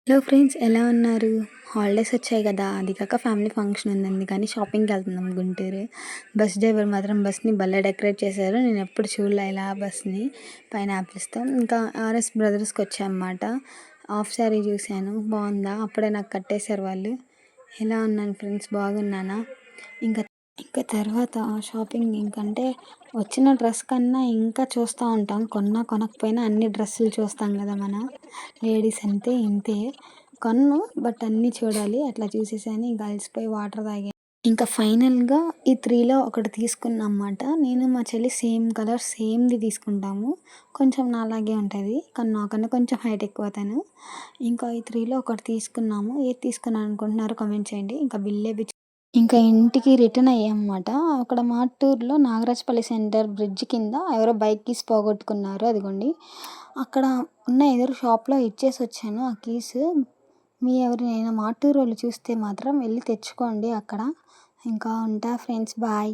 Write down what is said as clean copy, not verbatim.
Hello friends, ఎలా ఉన్నారు? Holidays వచ్చాయి కదా! అది కాక ఫ్యామిలీ ఫంక్షన్ ఉంది. అందుకని షాపింగ్‌కెళ్తున్నాం గుంటూరు. బస్ డ్రైవర్ మాత్రం బస్‌ని భలే డెకరేట్ చేశారు. నేనెప్పుడు చూడలే ఇలా బస్‌ని పైనాపిల్స్‌తో. ఇంకా ఆర్ఎస్ బ్రదర్స్‌కొచ్చామన్నమాట. హాఫ్ శారీ చూశాను. బావుందా? అప్పుడే నాకు కట్టేశారు వాళ్ళు. ఎలా ఉన్నాను ఫ్రెండ్స్? బాగున్నానా? ఇంకా ఇంకా తర్వాత షాపింగ్ ఇంకంటే వచ్చిన డ్రెస్ కన్నా ఇంకా చూస్తూ ఉంటాం. కొన్నా కొనకపోయినా అన్ని డ్రెస్సులు చూస్తాం కదా లేడీస్ అంతే ఇంతే. కొనను బట్ అన్నీ చూడాలి. అట్లా చూసేసాను. ఇంకా అలసిపోయి వాటర్ తాగాను. ఇంకా ఫైనల్‌గా ఈ 3లో ఒకటి తీసుకున్నా అనమాట. నేను మా చెల్లి సేమ్ కలర్ సేమ్‌ది తీసుకుంటాము. కొంచెం నాలాగే ఉంటది. కానీ నాకన్నా కొంచెం హైట్ ఎక్కువ తను. ఇంకా ఈ 3లో ఒకటి తీసుకున్నాము. ఏది తీసుకున్నాను అనుకుంటున్నారో కామెంట్ చేయండి. ఇంకా ఇంకా ఇంటికి రిటర్న్ అయ్యామన్నమాట. అక్కడ మార్టూర్‌లో నాగరాజపల్లి సెంటర్ బ్రిడ్జ్ కింద ఎవరో బైక్ కీస్ పోగొట్టుకున్నారు. అదిగోండి. అక్కడ ఉన్న ఎదురు షాప్‌లో ఇచ్చేసొచ్చాను ఆ కీస్. ఎవరినైనా మార్టూరోళ్ళు చూస్తే మాత్రం వెళ్లి తెచ్చుకోండి అక్కడ. ఇంకా ఉంటా ఫ్రెండ్స్. బాయ్.